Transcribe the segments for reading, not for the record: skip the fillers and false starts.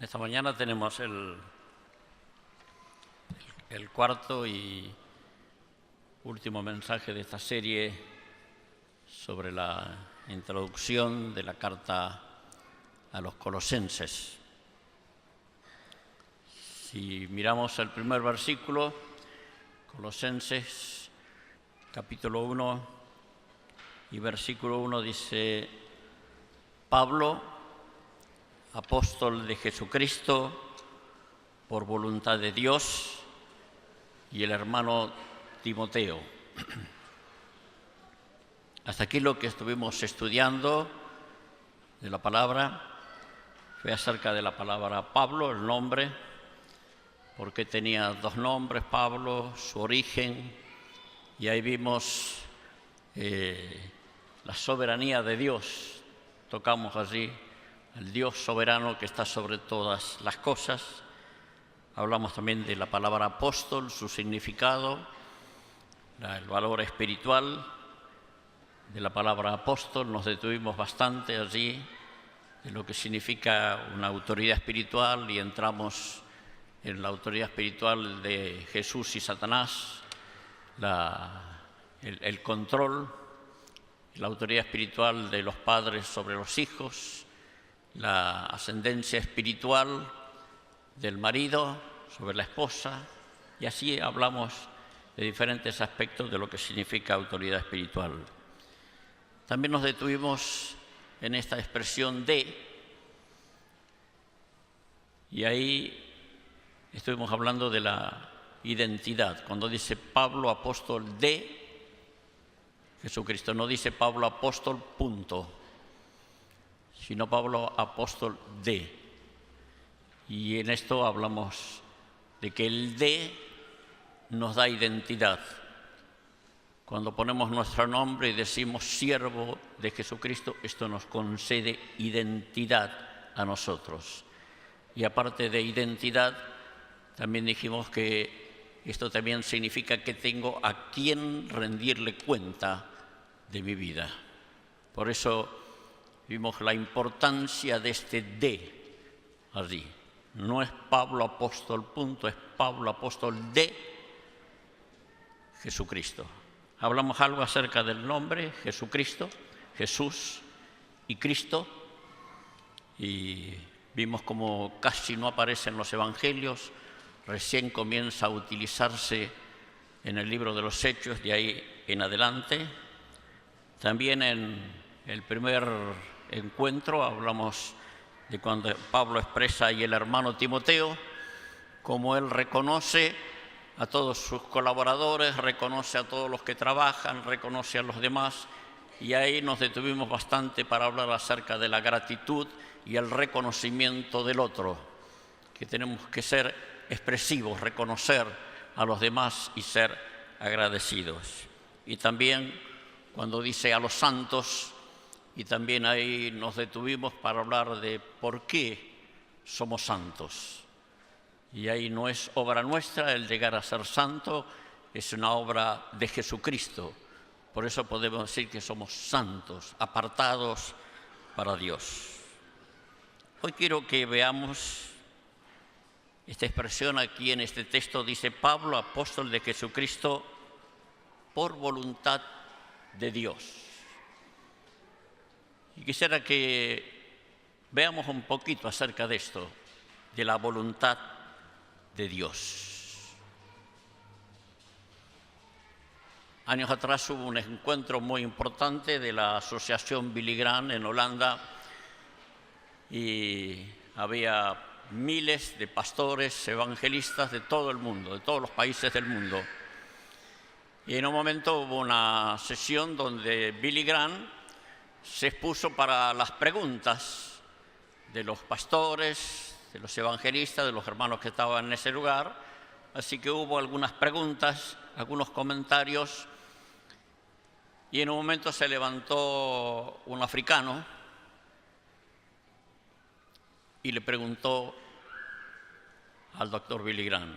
Esta mañana tenemos el cuarto y último mensaje de esta serie sobre la introducción de la carta a los colosenses. Si miramos el primer versículo, Colosenses capítulo 1 y versículo 1 dice: Pablo, apóstol de Jesucristo, por voluntad de Dios, y el hermano Timoteo. Hasta aquí lo que estuvimos estudiando de la palabra fue acerca de la palabra Pablo, el nombre, porque tenía dos nombres, Pablo, su origen, y ahí vimos la soberanía de Dios. Tocamos allí el Dios soberano que está sobre todas las cosas. Hablamos también de la palabra apóstol, su significado, el valor espiritual de la palabra apóstol. Nos detuvimos bastante allí en lo que significa una autoridad espiritual y entramos en la autoridad espiritual de Jesús y Satanás, el control, la autoridad espiritual de los padres sobre los hijos, la ascendencia espiritual del marido sobre la esposa, y así hablamos de diferentes aspectos de lo que significa autoridad espiritual. También nos detuvimos en esta expresión de, y ahí estuvimos hablando de la identidad. Cuando dice Pablo, apóstol de Jesucristo, no dice Pablo, apóstol, punto, sino Pablo, apóstol de. Y en esto hablamos de que el de nos da identidad. Cuando ponemos nuestro nombre y decimos siervo de Jesucristo, esto nos concede identidad a nosotros. Y aparte de identidad, también dijimos que esto también significa que tengo a quien rendirle cuenta de mi vida. Por eso vimos la importancia de este de allí. No es Pablo apóstol, punto, es Pablo apóstol de Jesucristo. Hablamos algo acerca del nombre, Jesucristo, Jesús y Cristo, y vimos como casi no aparece en los evangelios, recién comienza a utilizarse en el libro de los Hechos, de ahí en adelante. También en el primer encuentro hablamos de cuando Pablo expresa y el hermano Timoteo, como él reconoce a todos sus colaboradores, reconoce a todos los que trabajan, reconoce a los demás, y ahí nos detuvimos bastante para hablar acerca de la gratitud y el reconocimiento del otro, que tenemos que ser expresivos, reconocer a los demás y ser agradecidos. Y también cuando dice a los santos, y también ahí nos detuvimos para hablar de por qué somos santos. Y ahí no es obra nuestra el llegar a ser santo, es una obra de Jesucristo. Por eso podemos decir que somos santos, apartados para Dios. Hoy quiero que veamos esta expresión aquí en este texto. Dice Pablo, apóstol de Jesucristo, por voluntad de Dios. Y quisiera que veamos un poquito acerca de esto, de la voluntad de Dios. Años atrás hubo un encuentro muy importante de la Asociación Billy Graham en Holanda y había miles de pastores, evangelistas de todo el mundo, de todos los países del mundo. Y en un momento hubo una sesión donde Billy Graham se expuso para las preguntas de los pastores, de los evangelistas, de los hermanos que estaban en ese lugar. Así que hubo algunas preguntas, algunos comentarios, y en un momento se levantó un africano y le preguntó al doctor Billy Graham.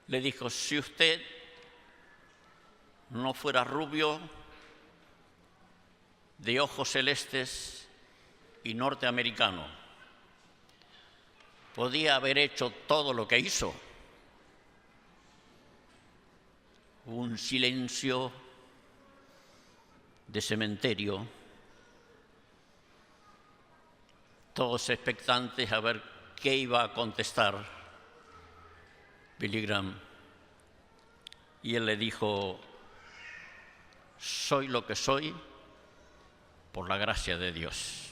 Le dijo: si usted no fuera rubio, de ojos celestes y norteamericano, podía haber hecho todo lo que hizo. Un silencio de cementerio, todos expectantes a ver qué iba a contestar Billy Graham. Y él le dijo: soy lo que soy por la gracia de Dios.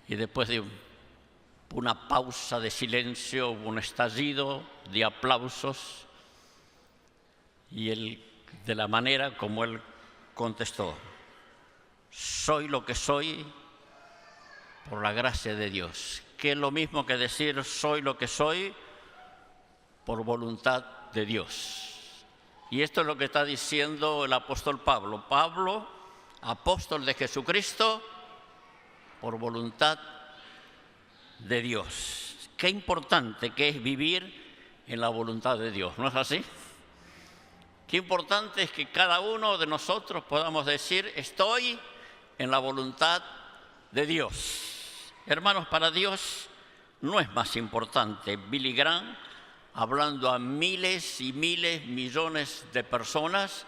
Y después de una pausa de silencio, hubo un estallido de aplausos, y él, de la manera como él contestó: soy lo que soy por la gracia de Dios, que es lo mismo que decir soy lo que soy por voluntad de Dios. Y esto es lo que está diciendo el apóstol Pablo. Pablo, apóstol de Jesucristo, por voluntad de Dios. Qué importante que es vivir en la voluntad de Dios, ¿no es así? Qué importante es que cada uno de nosotros podamos decir: estoy en la voluntad de Dios. Hermanos, para Dios no es más importante. Billy Graham, hablando a miles y miles, millones de personas,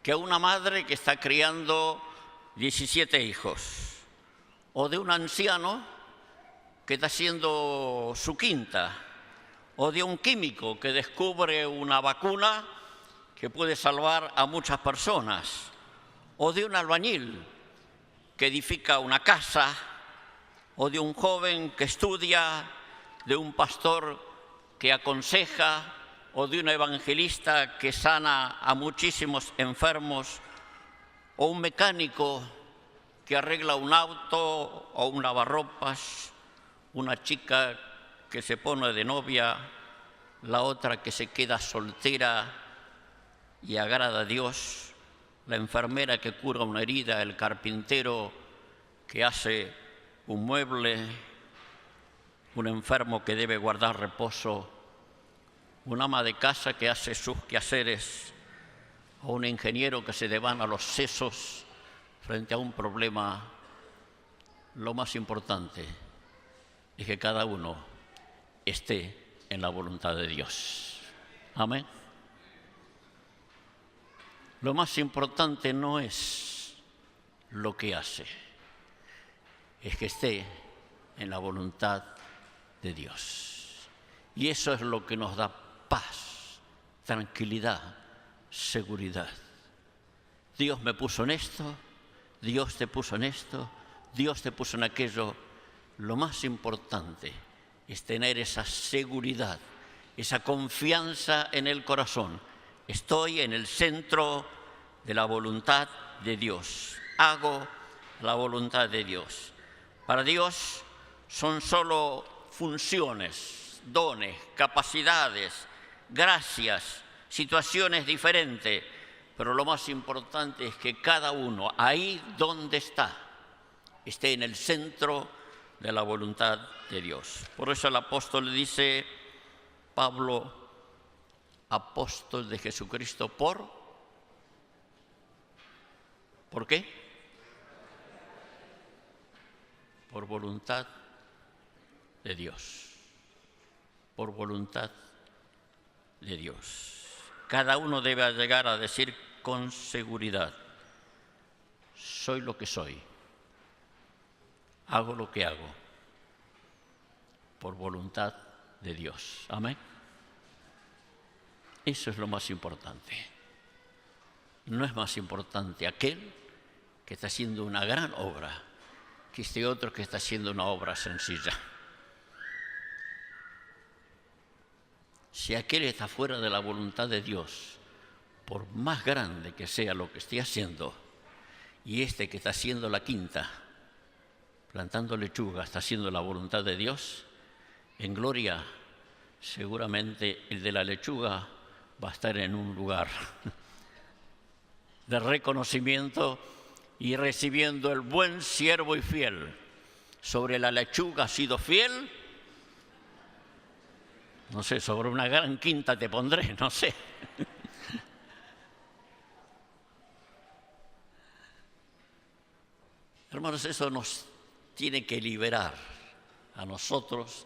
que una madre que está criando 17 hijos, o de un anciano que está haciendo su quinta, o de un químico que descubre una vacuna que puede salvar a muchas personas, o de un albañil que edifica una casa, o de un joven que estudia, de un pastor que aconseja, o de un evangelista que sana a muchísimos enfermos, o un mecánico que arregla un auto o un lavarropas, una chica que se pone de novia, la otra que se queda soltera y agrada a Dios, la enfermera que cura una herida, el carpintero que hace un mueble, un enfermo que debe guardar reposo, un ama de casa que hace sus quehaceres, o un ingeniero que se devana los sesos frente a un problema. Lo más importante es que cada uno esté en la voluntad de Dios. Amén. Lo más importante no es lo que hace, es que esté en la voluntad de Dios. Y eso es lo que nos da paz, tranquilidad, seguridad. Dios me puso en esto, Dios te puso en esto, Dios te puso en aquello. Lo más importante es tener esa seguridad, esa confianza en el corazón. Estoy en el centro de la voluntad de Dios. Hago la voluntad de Dios. Para Dios son solo funciones, dones, capacidades, gracias, situaciones diferentes, pero lo más importante es que cada uno, ahí donde está, esté en el centro de la voluntad de Dios. Por eso el apóstol dice, Pablo, apóstol de Jesucristo, ¿por qué? Por voluntad de Dios. Por voluntad de Dios. Cada uno debe llegar a decir con seguridad, soy lo que soy, hago lo que hago, por voluntad de Dios. Amén. Eso es lo más importante. No es más importante aquel que está haciendo una gran obra que este otro que está haciendo una obra sencilla. Si aquel está fuera de la voluntad de Dios, por más grande que sea lo que esté haciendo, y este que está haciendo la quinta, plantando lechuga, está haciendo la voluntad de Dios, en gloria, seguramente el de la lechuga va a estar en un lugar de reconocimiento y recibiendo el buen siervo y fiel. Sobre la lechuga has sido fiel, no sé, sobre una gran quinta te pondré, no sé. Hermanos, eso nos tiene que liberar a nosotros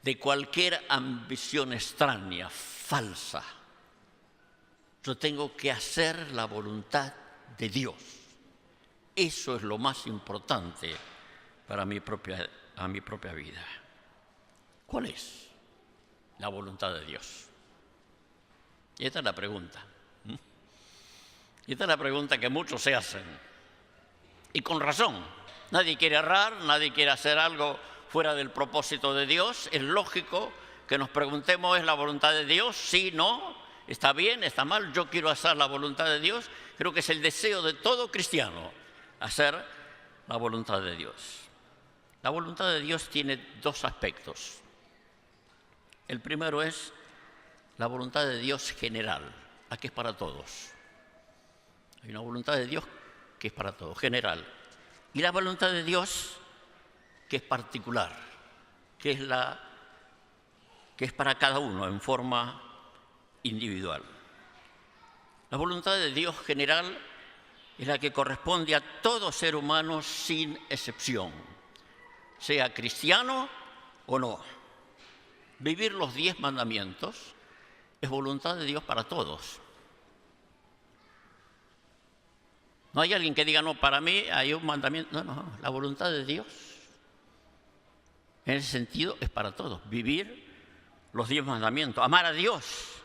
de cualquier ambición extraña, falsa. Yo tengo que hacer la voluntad de Dios. Eso es lo más importante para mi propia vida. ¿Cuál es la voluntad de Dios? Y esta es la pregunta. Y esta es la pregunta que muchos se hacen. Y con razón. Nadie quiere errar, nadie quiere hacer algo fuera del propósito de Dios. Es lógico que nos preguntemos, ¿es la voluntad de Dios? Sí, no, está bien, está mal, yo quiero hacer la voluntad de Dios. Creo que es el deseo de todo cristiano, hacer la voluntad de Dios. La voluntad de Dios tiene dos aspectos. El primero es la voluntad de Dios general, la que es para todos. Hay una voluntad de Dios que es para todos, general. Y la voluntad de Dios que es particular, que es para cada uno en forma individual. La voluntad de Dios general es la que corresponde a todo ser humano sin excepción, sea cristiano o no. Vivir los 10 mandamientos es voluntad de Dios para todos. No hay alguien que diga, no, para mí hay un mandamiento. No, la voluntad de Dios, en ese sentido, es para todos. Vivir los 10 mandamientos, amar a Dios,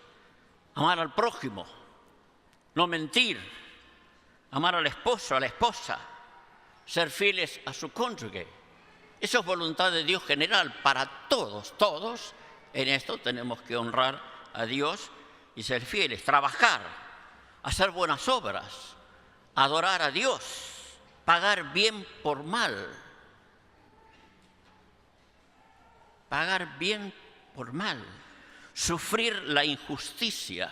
amar al prójimo, no mentir, amar al esposo, a la esposa, ser fieles a su cónyuge. Eso es voluntad de Dios general para todos. Todos en esto tenemos que honrar a Dios y ser fieles, trabajar, hacer buenas obras, adorar a Dios, pagar bien por mal. Pagar bien por mal, sufrir la injusticia,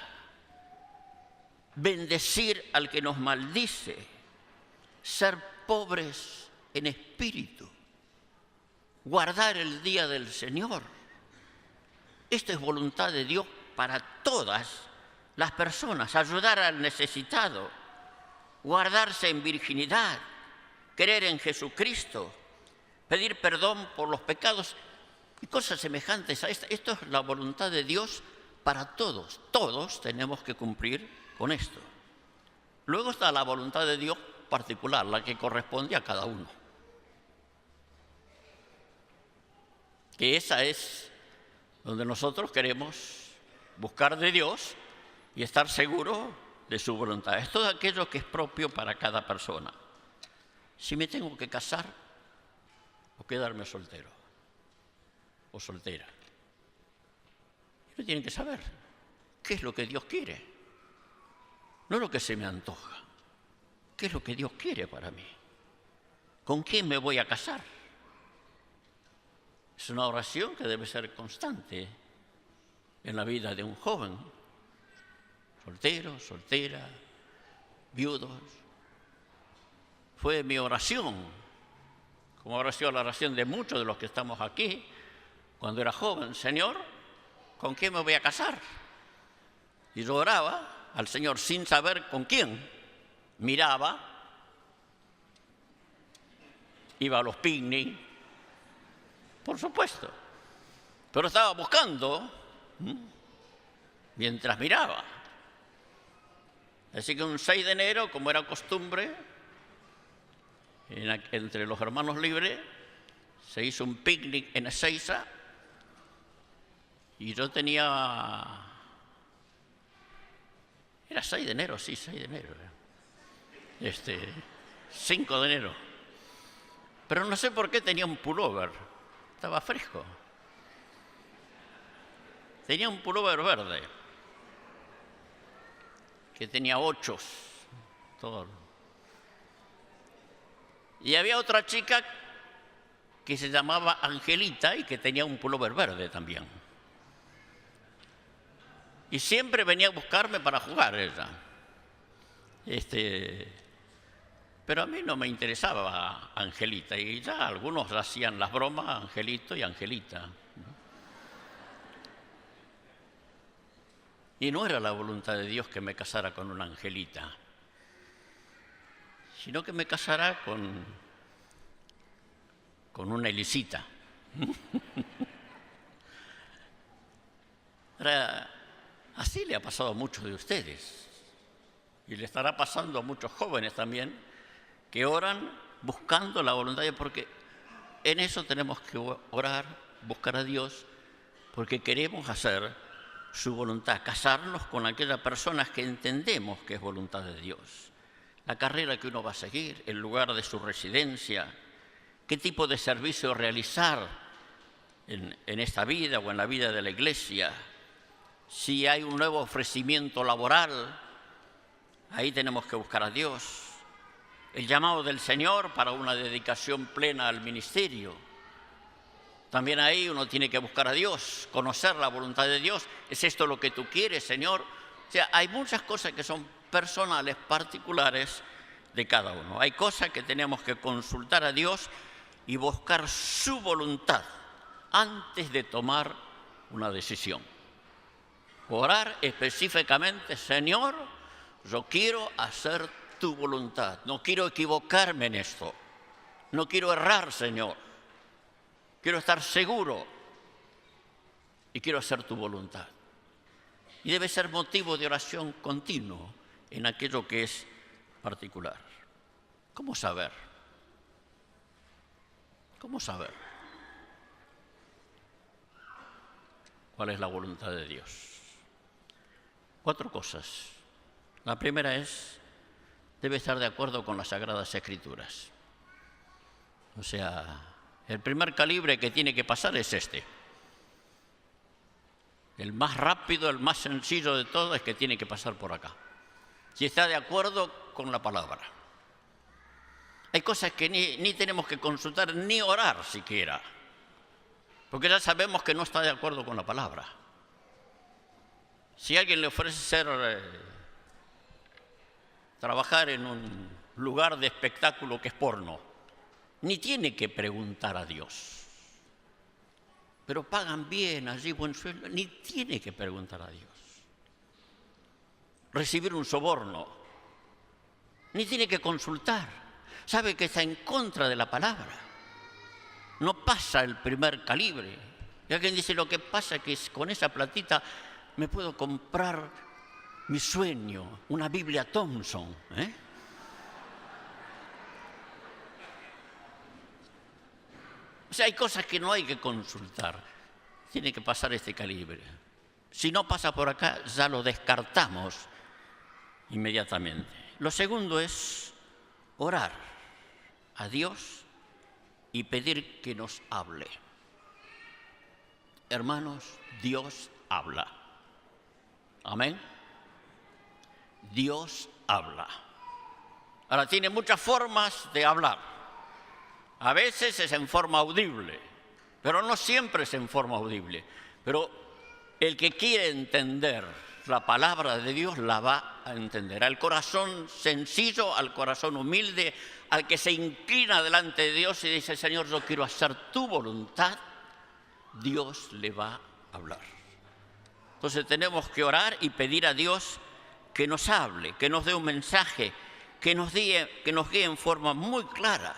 bendecir al que nos maldice, ser pobres en espíritu, guardar el día del Señor. Esto es voluntad de Dios para todas las personas, ayudar al necesitado, guardarse en virginidad, creer en Jesucristo, pedir perdón por los pecados y cosas semejantes a esta. Esto es la voluntad de Dios para todos. Todos tenemos que cumplir con esto. Luego está la voluntad de Dios particular, la que corresponde a cada uno. Que esa es donde nosotros queremos buscar de Dios y estar seguros de su voluntad. Es todo aquello que es propio para cada persona. Si me tengo que casar o quedarme soltero o soltera. Uno tiene que saber qué es lo que Dios quiere, no lo que se me antoja. ¿Qué es lo que Dios quiere para mí? ¿Con quién me voy a casar? Es una oración que debe ser constante en la vida de un joven, soltero, soltera, viudos. Fue mi oración, como habrá sido la oración de muchos de los que estamos aquí, cuando era joven: Señor, ¿con quién me voy a casar? Y yo oraba al Señor sin saber con quién. Miraba, iba a los picnic, por supuesto, pero estaba buscando mientras miraba. Así que un 6 de enero, como era costumbre, entre los hermanos libres, se hizo un picnic en Ezeiza y yo tenía... Era 6 de enero, sí, 6 de enero. 5 de enero. Pero no sé por qué tenía un pullover. Estaba fresco. Tenía un pullover verde, que tenía 8, todo. Y había otra chica que se llamaba Angelita y que tenía un pullover verde también. Y siempre venía a buscarme para jugar ella. Pero a mí no me interesaba Angelita, y ya algunos hacían las bromas, Angelito y Angelita. Y no era la voluntad de Dios que me casara con una Angelita, sino que me casara con una Elisita. Ahora, así le ha pasado a muchos de ustedes y le estará pasando a muchos jóvenes también que oran buscando la voluntad de Dios, porque en eso tenemos que orar, buscar a Dios, porque queremos hacer su voluntad, casarnos con aquellas personas que entendemos que es voluntad de Dios, la carrera que uno va a seguir, el lugar de su residencia, qué tipo de servicio realizar en esta vida o en la vida de la iglesia. Si hay un nuevo ofrecimiento laboral, ahí tenemos que buscar a Dios. El llamado del Señor para una dedicación plena al ministerio. También ahí uno tiene que buscar a Dios, conocer la voluntad de Dios. ¿Es esto lo que tú quieres, Señor? O sea, hay muchas cosas que son personales, particulares de cada uno. Hay cosas que tenemos que consultar a Dios y buscar su voluntad antes de tomar una decisión. Orar específicamente, Señor, yo quiero hacer tu voluntad, no quiero equivocarme en esto, no quiero errar, Señor, quiero estar seguro y quiero hacer tu voluntad. Y debe ser motivo de oración continuo en aquello que es particular. ¿Cómo saber? ¿Cómo saber cuál es la voluntad de Dios? 4 cosas. La primera es, debe estar de acuerdo con las Sagradas Escrituras. O sea, el primer calibre que tiene que pasar es este. El más rápido, el más sencillo de todo es que tiene que pasar por acá. Si está de acuerdo con la palabra. Hay cosas que ni tenemos que consultar ni orar siquiera, porque ya sabemos que no está de acuerdo con la palabra. Si alguien le ofrece trabajar en un lugar de espectáculo que es porno, ni tiene que preguntar a Dios. Pero pagan bien allí, buen sueldo, ni tiene que preguntar a Dios. Recibir un soborno, ni tiene que consultar. Sabe que está en contra de la palabra. No pasa el primer calibre. Y alguien dice, lo que pasa es que con esa platita me puedo comprar mi sueño, una Biblia Thompson. O sea, hay cosas que no hay que consultar. Tiene que pasar este calibre. Si no pasa por acá, ya lo descartamos inmediatamente. Lo segundo es orar a Dios y pedir que nos hable. Hermanos, Dios habla. Amén. Dios habla. Ahora, tiene muchas formas de hablar. A veces es en forma audible, pero no siempre es en forma audible. Pero el que quiere entender la palabra de Dios la va a entender. Al corazón sencillo, al corazón humilde, al que se inclina delante de Dios y dice, Señor, yo quiero hacer tu voluntad, Dios le va a hablar. Entonces tenemos que orar y pedir a Dios que nos hable, que nos dé un mensaje, que nos guíe en forma muy clara.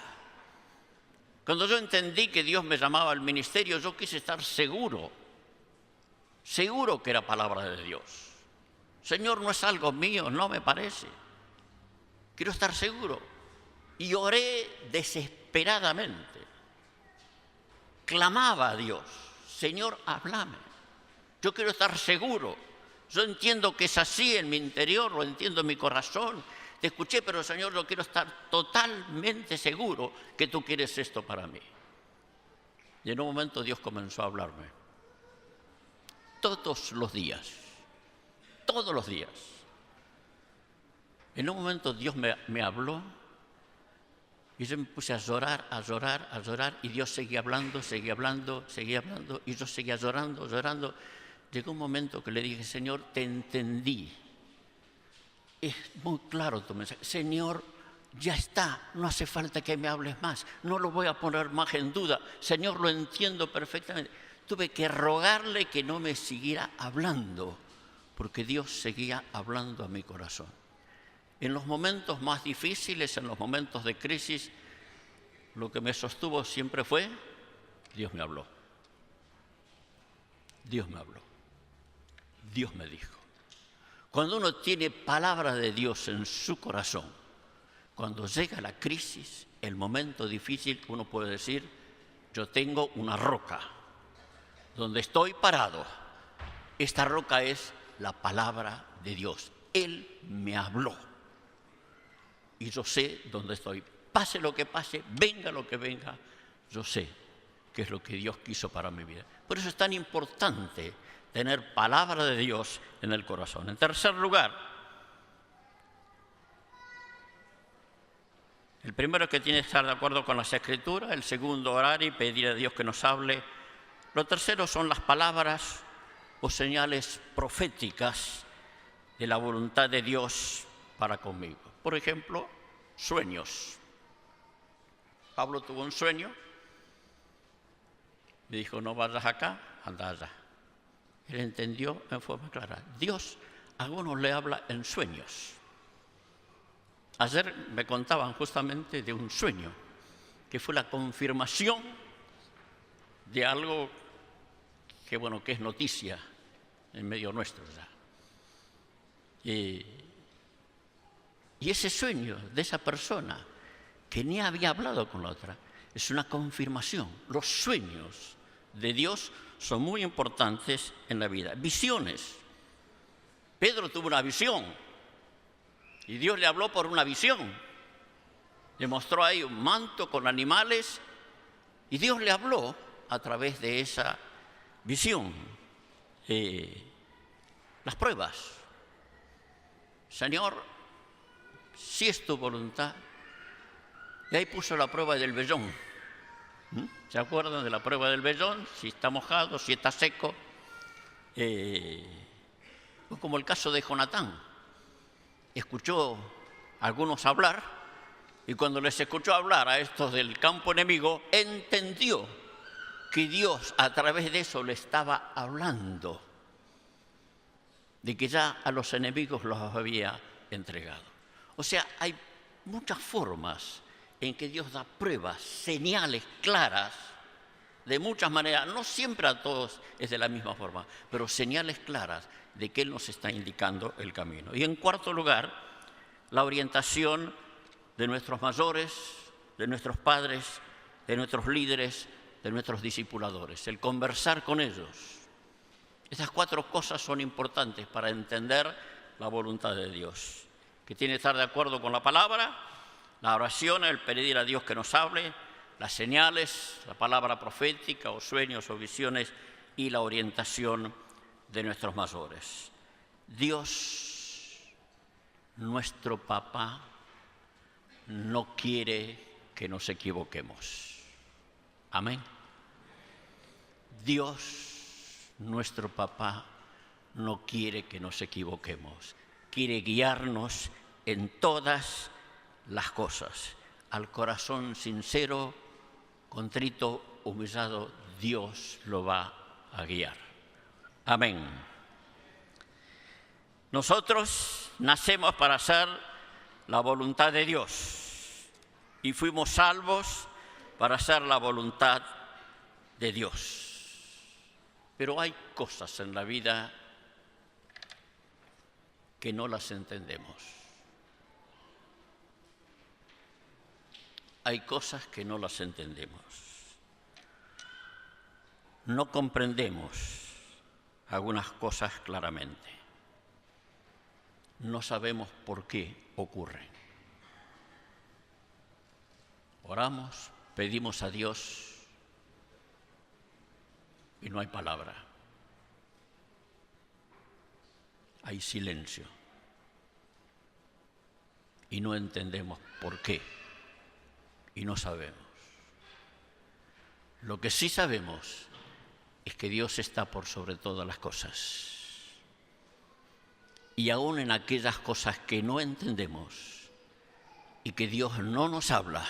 Cuando yo entendí que Dios me llamaba al ministerio, yo quise estar seguro que era palabra de Dios. Señor, no es algo mío, no me parece. Quiero estar seguro. Y oré desesperadamente. Clamaba a Dios, Señor, háblame. Yo quiero estar seguro. Yo entiendo que es así en mi interior, lo entiendo en mi corazón. Te escuché, pero Señor, yo quiero estar totalmente seguro que tú quieres esto para mí. Y en un momento Dios comenzó a hablarme. Todos los días. En un momento Dios me habló y yo me puse a llorar, y Dios seguía hablando, y yo seguía llorando. Llegó un momento que le dije, Señor, te entendí. Es muy claro tu mensaje. Señor, ya está, no hace falta que me hables más, no lo voy a poner más en duda. Señor, lo entiendo perfectamente. Tuve que rogarle que no me siguiera hablando, porque Dios seguía hablando a mi corazón. En los momentos más difíciles, en los momentos de crisis, lo que me sostuvo siempre fue Dios me habló. Dios me habló. Dios me dijo. Cuando uno tiene palabra de Dios en su corazón, cuando llega la crisis, el momento difícil, uno puede decir, yo tengo una roca donde estoy parado. Esta roca es la palabra de Dios. Él me habló y yo sé dónde estoy. Pase lo que pase, venga lo que venga, yo sé qué es lo que Dios quiso para mi vida. Por eso es tan importante tener palabra de Dios en el corazón. En tercer lugar, el primero es que tiene que estar de acuerdo con las Escrituras, el segundo, orar y pedir a Dios que nos hable. Lo tercero son las palabras o señales proféticas de la voluntad de Dios para conmigo. Por ejemplo, sueños. Pablo tuvo un sueño, me dijo, no vayas acá, anda allá. Él entendió en forma clara. Dios a algunos le habla en sueños. Ayer me contaban justamente de un sueño, que fue la confirmación de algo que, bueno, que es noticia en medio nuestro ya. Y ese sueño de esa persona que ni había hablado con la otra, es una confirmación. Los sueños de Dios son muy importantes en la vida. Visiones. Pedro tuvo una visión y Dios le habló por una visión. Le mostró ahí un manto con animales y Dios le habló a través de esa visión. Las pruebas. Señor, si es tu voluntad. Y ahí puso la prueba del vellón. ¿Se acuerdan de la prueba del vellón? Si está mojado, si está seco. Como el caso de Jonatán. Escuchó a algunos hablar y cuando les escuchó hablar a estos del campo enemigo, entendió que Dios a través de eso le estaba hablando, de que ya a los enemigos los había entregado. O sea, hay muchas formas en que Dios da pruebas, señales claras, de muchas maneras, no siempre a todos es de la misma forma, pero señales claras de que Él nos está indicando el camino. Y en cuarto lugar, la orientación de nuestros mayores, de nuestros padres, de nuestros líderes, de nuestros discipuladores, el conversar con ellos. Estas cuatro cosas son importantes para entender la voluntad de Dios, que tiene que estar de acuerdo con la palabra, la oración, el pedir a Dios que nos hable, las señales, la palabra profética o sueños o visiones y la orientación de nuestros mayores. Dios, nuestro papá, no quiere que nos equivoquemos. Amén. Dios, nuestro papá, no quiere que nos equivoquemos. Quiere guiarnos en todas las cosas. Al corazón sincero, contrito, humillado, Dios lo va a guiar. Amén. Nosotros nacemos para hacer la voluntad de Dios y fuimos salvos para hacer la voluntad de Dios. Pero hay cosas en la vida que no las entendemos. Hay cosas que no las entendemos. No comprendemos algunas cosas claramente. No sabemos por qué ocurren. Oramos, pedimos a Dios y no hay palabra. Hay silencio. Y no entendemos por qué. Y no sabemos. Lo que sí sabemos es que Dios está por sobre todas las cosas. Y aún en aquellas cosas que no entendemos y que Dios no nos habla,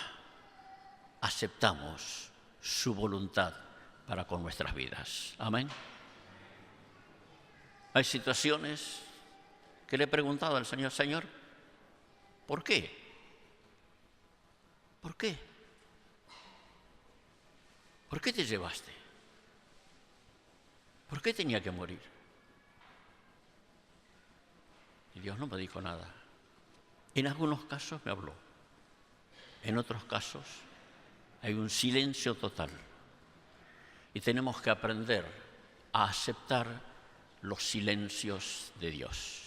aceptamos su voluntad para con nuestras vidas. Amén. Hay situaciones que le he preguntado al Señor, Señor, ¿por qué? ¿Por qué? ¿Por qué te llevaste? ¿Por qué tenía que morir? Y Dios no me dijo nada. En algunos casos me habló. En otros casos hay un silencio total. Y tenemos que aprender a aceptar los silencios de Dios.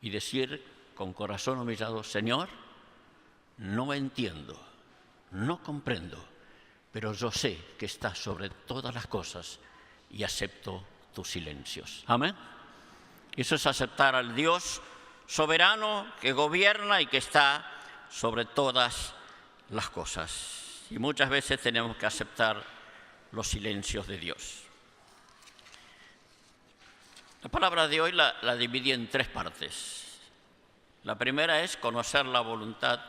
Y decir con corazón humillado: Señor, no entiendo, no comprendo, pero yo sé que estás sobre todas las cosas y acepto tus silencios. Amén. Eso es aceptar al Dios soberano que gobierna y que está sobre todas las cosas. Y muchas veces tenemos que aceptar los silencios de Dios. La palabra de hoy la dividí en 3 partes. La primera es conocer la voluntad,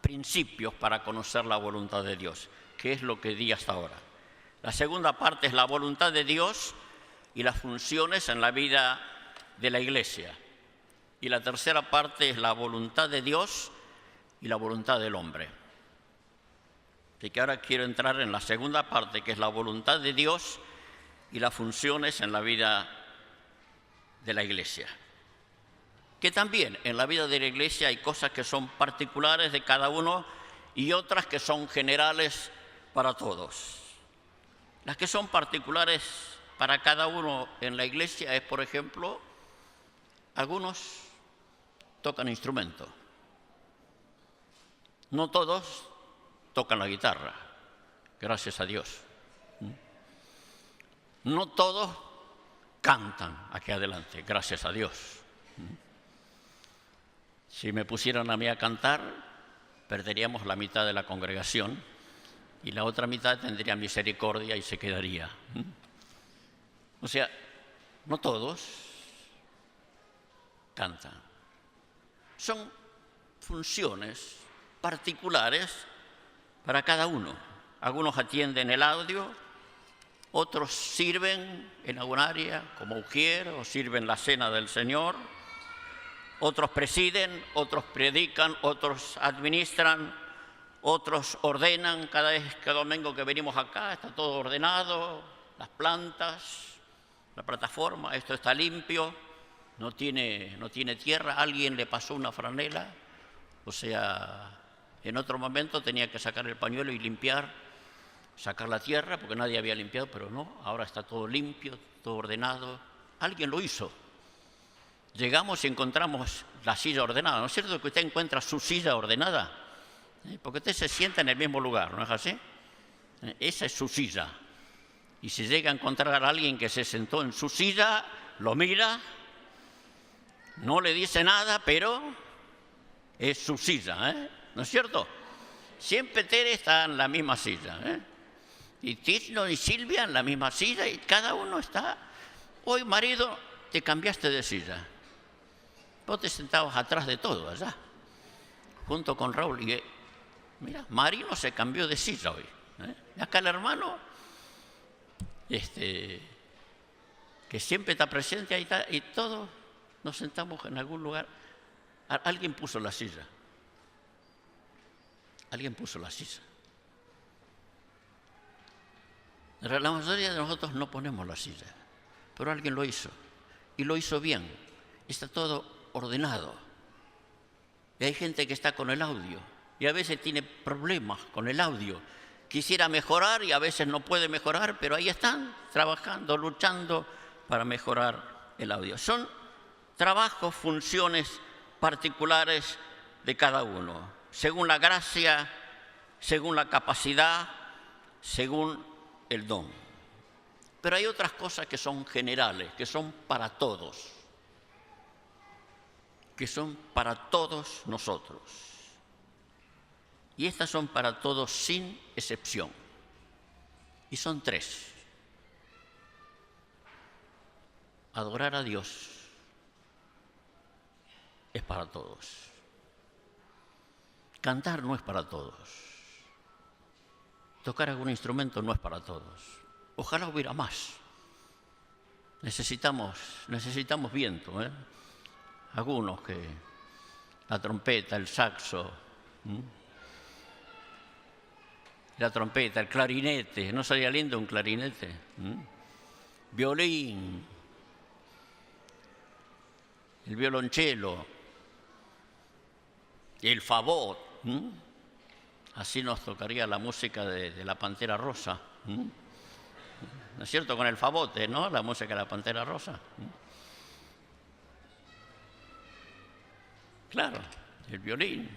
principios para conocer la voluntad de Dios, que es lo que di hasta ahora. La segunda parte es la voluntad de Dios y las funciones en la vida de la Iglesia. Y la tercera parte es la voluntad de Dios y la voluntad del hombre. Así que ahora quiero entrar en la segunda parte, que es la voluntad de Dios y las funciones en la vida de la Iglesia. Que también en la vida de la Iglesia hay cosas que son particulares de cada uno y otras que son generales para todos. Las que son particulares para cada uno en la Iglesia es, por ejemplo, algunos tocan instrumento. No todos tocan la guitarra, gracias a Dios. No todos cantan aquí adelante, gracias a Dios. Si me pusieran a mí a cantar, perderíamos la mitad de la congregación y la otra mitad tendría misericordia y se quedaría. O sea, no todos cantan. Son funciones particulares para cada uno. Algunos atienden el audio, otros sirven en algún área como ujier o sirven la cena del Señor, otros presiden, otros predican, otros administran, otros ordenan. Cada domingo que venimos acá está todo ordenado, las plantas, la plataforma, esto está limpio, no tiene tierra, alguien le pasó una franela, o sea, en otro momento tenía que sacar el pañuelo y limpiar, sacar la tierra porque nadie había limpiado, pero no, ahora está todo limpio, todo ordenado, alguien lo hizo. Llegamos y encontramos la silla ordenada. ¿No es cierto que usted encuentra su silla ordenada? Porque usted se sienta en el mismo lugar, ¿no es así? Esa es su silla. Y si llega a encontrar a alguien que se sentó en su silla, lo mira, no le dice nada, pero es su silla, ¿no es cierto? Siempre Tere está en la misma silla, y Tizno y Silvia en la misma silla, y cada uno está. Hoy, marido, te cambiaste de silla. Vos te sentabas atrás de todo allá, junto con Raúl. Y mira, Marino se cambió de silla hoy. Y acá el hermano, que siempre está presente, ahí está, y todos nos sentamos en algún lugar. Alguien puso la silla. Alguien puso la silla. La mayoría de nosotros no ponemos la silla, pero alguien lo hizo. Y lo hizo bien. Está todo ordenado. Y hay gente que está con el audio y a veces tiene problemas con el audio. Quisiera mejorar y a veces no puede mejorar, pero ahí están trabajando, luchando para mejorar el audio. Son trabajos, funciones particulares de cada uno, según la gracia, según la capacidad, según el don. Pero hay otras cosas que son generales, que son para todos, que son para todos nosotros. Y estas son para todos sin excepción. Y son 3. Adorar a Dios es para todos. Cantar no es para todos. Tocar algún instrumento no es para todos. Ojalá hubiera más. Necesitamos viento, Algunos que la trompeta, el saxo, la trompeta, el clarinete. ¿No sería lindo un clarinete? Violín, el violonchelo, el fagot. Así nos tocaría la música de la Pantera Rosa. ¿No es cierto? Con el fagote, ¿no? La música de la Pantera Rosa. Claro, el violín.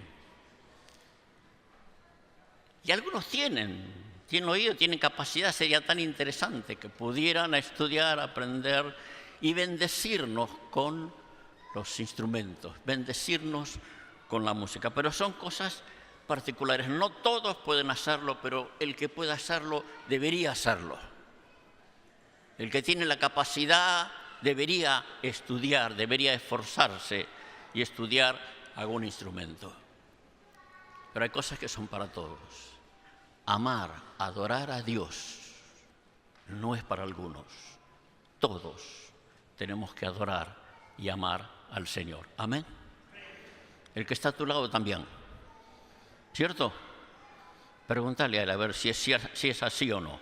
Y algunos tienen oído, tienen capacidad. Sería tan interesante que pudieran estudiar, aprender y bendecirnos con los instrumentos, bendecirnos con la música. Pero son cosas particulares. No todos pueden hacerlo, pero el que pueda hacerlo debería hacerlo. El que tiene la capacidad debería estudiar, debería esforzarse y estudiar algún instrumento. Pero hay cosas que son para todos. Amar, adorar a Dios no es para algunos. Todos tenemos que adorar y amar al Señor. Amén. El que está a tu lado también. ¿Cierto? Pregúntale a él a ver si es así o no.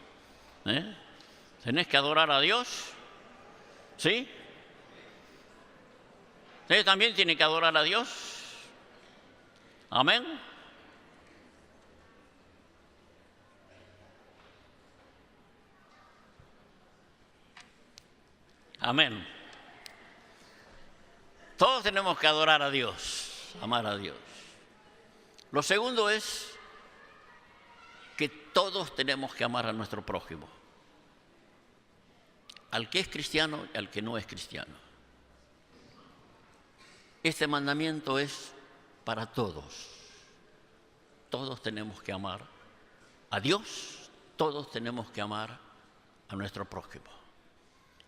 ¿Tenés que adorar a Dios? ¿Sí? ¿Usted también tiene que adorar a Dios? Amén. Amén. Todos tenemos que adorar a Dios, amar a Dios. Lo segundo es que todos tenemos que amar a nuestro prójimo, al que es cristiano y al que no es cristiano. Este mandamiento es para todos. Todos tenemos que amar a Dios, todos tenemos que amar a nuestro prójimo.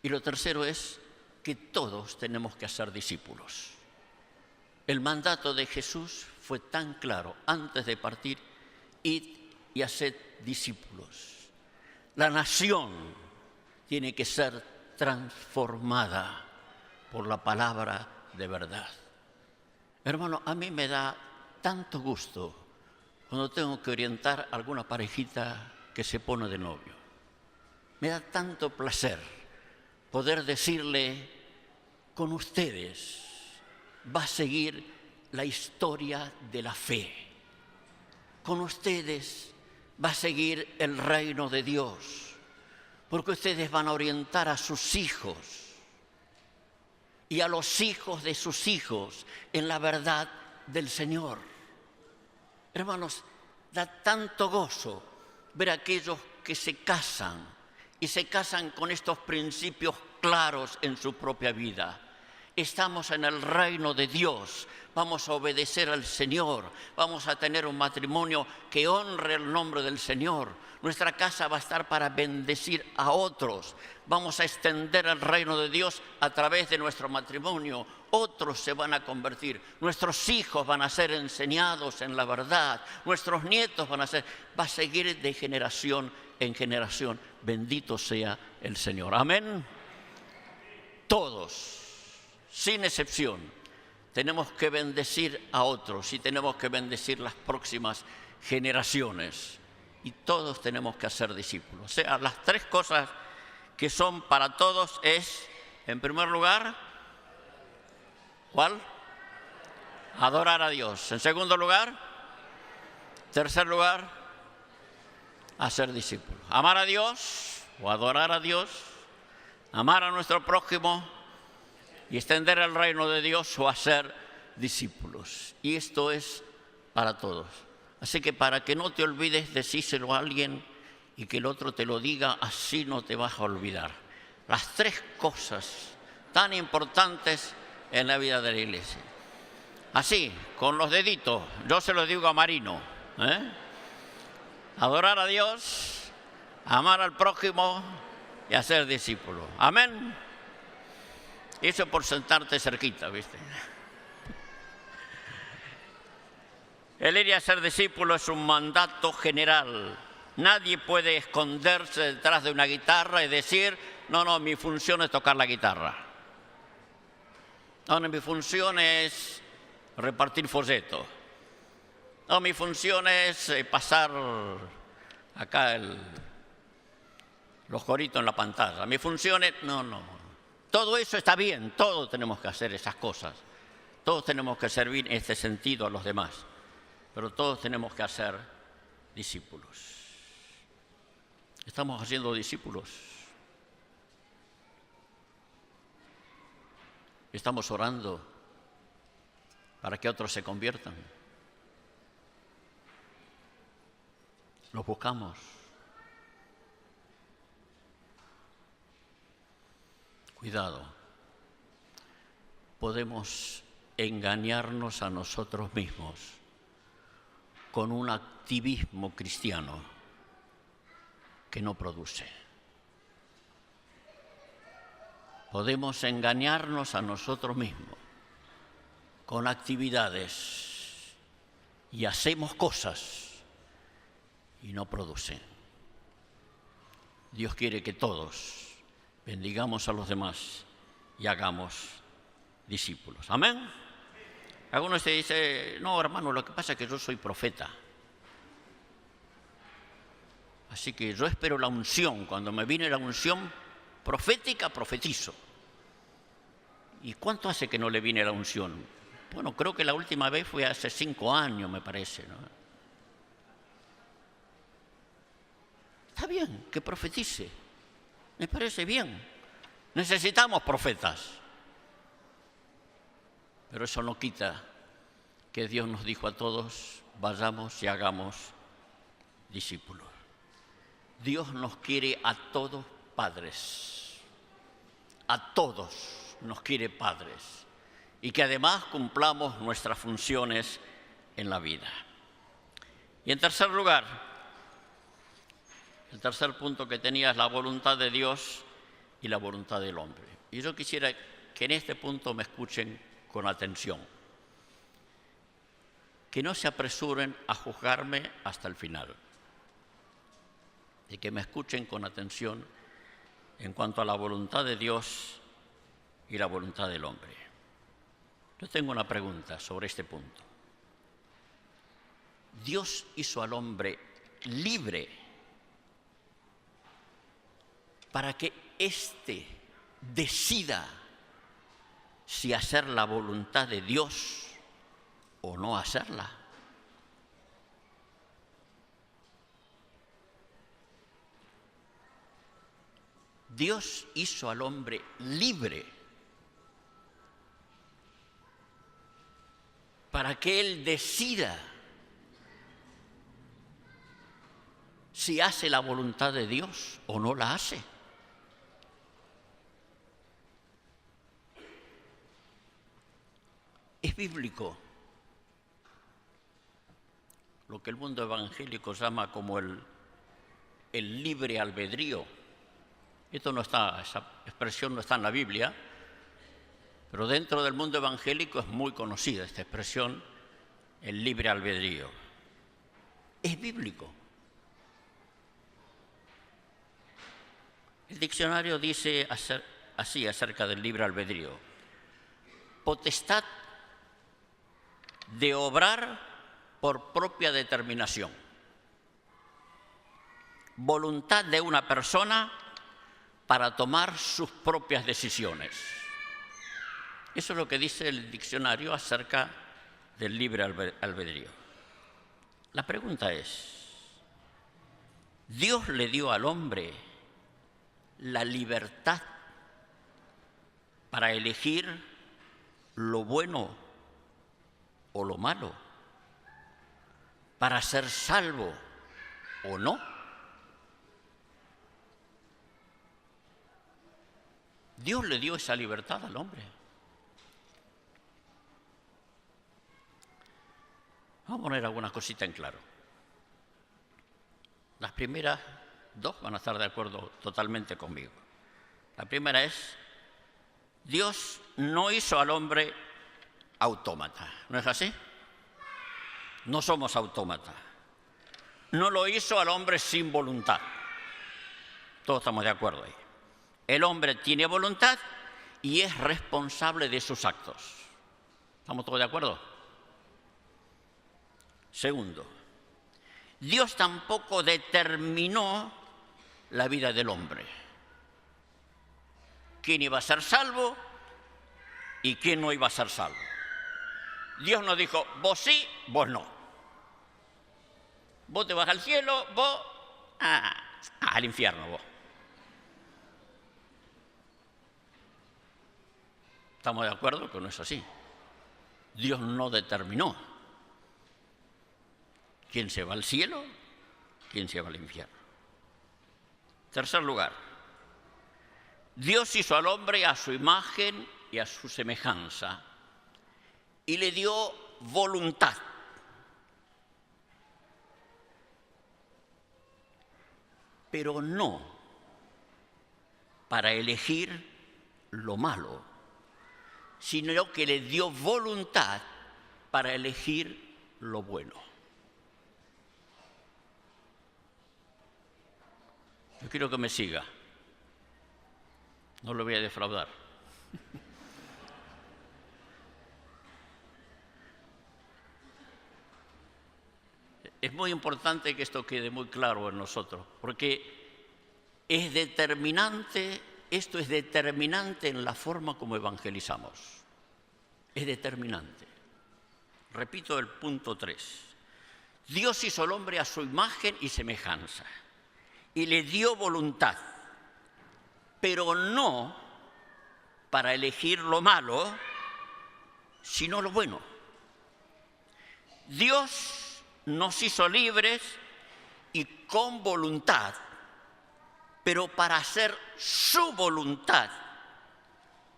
Y lo tercero es que todos tenemos que ser discípulos. El mandato de Jesús fue tan claro antes de partir: id y haced discípulos. La nación tiene que ser transformada por la palabra de verdad. Hermano, a mí me da tanto gusto cuando tengo que orientar a alguna parejita que se pone de novio. Me da tanto placer poder decirle: con ustedes va a seguir la historia de la fe. Con ustedes va a seguir el reino de Dios, porque ustedes van a orientar a sus hijos y a los hijos de sus hijos en la verdad del Señor. Hermanos, da tanto gozo ver a aquellos que se casan y se casan con estos principios claros en su propia vida. Estamos en el reino de Dios, vamos a obedecer al Señor, vamos a tener un matrimonio que honre el nombre del Señor. Nuestra casa va a estar para bendecir a otros. Vamos a extender el reino de Dios a través de nuestro matrimonio. Otros se van a convertir. Nuestros hijos van a ser enseñados en la verdad. Nuestros nietos van a ser. Va a seguir de generación en generación. Bendito sea el Señor. Amén. Todos, sin excepción, tenemos que bendecir a otros y tenemos que bendecir las próximas generaciones. Y todos tenemos que hacer discípulos. O sea, las tres cosas que son para todos es, en primer lugar, ¿cuál? Adorar a Dios. En segundo lugar, tercer lugar, hacer discípulos. Amar a Dios o adorar a Dios, amar a nuestro prójimo y extender el reino de Dios o hacer discípulos. Y esto es para todos. Así que para que no te olvides, decíselo a alguien y que el otro te lo diga, así no te vas a olvidar. Las tres cosas tan importantes en la vida de la iglesia. Así, con los deditos, yo se lo digo a Marino. Adorar a Dios, amar al prójimo y hacer discípulos. Amén. Eso por sentarte cerquita, ¿viste? El ir a ser discípulo es un mandato general. Nadie puede esconderse detrás de una guitarra y decir: no, mi función es tocar la guitarra. No, mi función es repartir folletos. No, mi función es pasar acá los coritos en la pantalla. Mi función es... No. Todo eso está bien, todos tenemos que hacer esas cosas. Todos tenemos que servir en este sentido a los demás. Pero todos tenemos que hacer discípulos. Estamos haciendo discípulos. Estamos orando para que otros se conviertan. Los buscamos. Cuidado. Podemos engañarnos a nosotros mismos con un activismo cristiano que no produce. Podemos engañarnos a nosotros mismos con actividades y hacemos cosas y no producen. Dios quiere que todos bendigamos a los demás y hagamos discípulos. ¿Amén? Algunos te dicen, no, hermano, lo que pasa es que yo soy profeta. Así que yo espero la unción. Cuando me viene la unción profética, profetizo. ¿Y cuánto hace que no le viene la unción? Bueno, creo que la última vez fue hace 5 años, me parece, ¿no? Está bien que profetice. Me parece bien. Necesitamos profetas. Pero eso no quita que Dios nos dijo a todos, vayamos y hagamos discípulos. Dios nos quiere a todos padres. A todos nos quiere padres. Y que además cumplamos nuestras funciones en la vida. Y en tercer lugar, el tercer punto que tenía es la voluntad de Dios y la voluntad del hombre. Y yo quisiera que en este punto me escuchen con atención. Que no se apresuren a juzgarme hasta el final. Y que me escuchen con atención en cuanto a la voluntad de Dios y la voluntad del hombre. Yo tengo una pregunta sobre este punto. Dios hizo al hombre libre para que éste decida si hacer la voluntad de Dios o no hacerla. Dios hizo al hombre libre para que él decida si hace la voluntad de Dios o no la hace. Es bíblico lo que el mundo evangélico llama como el libre albedrío. Esa expresión no está en la Biblia, pero dentro del mundo evangélico es muy conocida esta expresión, el libre albedrío. Es bíblico. El diccionario dice así acerca del libre albedrío: potestad de obrar por propia determinación, voluntad de una persona para tomar sus propias decisiones. Eso es lo que dice el diccionario acerca del libre albedrío. La pregunta es, ¿Dios le dio al hombre la libertad para elegir lo bueno o lo malo, para ser salvo o no? Dios le dio esa libertad al hombre. Vamos a poner algunas cositas en claro. Las primeras dos van a estar de acuerdo totalmente conmigo. La primera es, Dios no hizo al hombre autómata, ¿no es así? No somos autómatas. No lo hizo al hombre sin voluntad. Todos estamos de acuerdo ahí. El hombre tiene voluntad y es responsable de sus actos. ¿Estamos todos de acuerdo? Segundo, Dios tampoco determinó la vida del hombre. ¿Quién iba a ser salvo y quién no iba a ser salvo? Dios nos dijo, vos sí, vos no. Vos te vas al cielo, vos al infierno, vos. ¿Estamos de acuerdo que no es así? Dios no determinó quién se va al cielo, quién se va al infierno. Tercer lugar, Dios hizo al hombre a su imagen y a su semejanza y le dio voluntad. Pero no para elegir lo malo, sino que le dio voluntad para elegir lo bueno. Yo quiero que me siga. No lo voy a defraudar. Es muy importante que esto quede muy claro en nosotros, porque es determinante, esto es determinante en la forma como evangelizamos. Es determinante. Repito el punto 3. Dios hizo al hombre a su imagen y semejanza y le dio voluntad, pero no para elegir lo malo, sino lo bueno. Dios nos hizo libres y con voluntad, pero para hacer su voluntad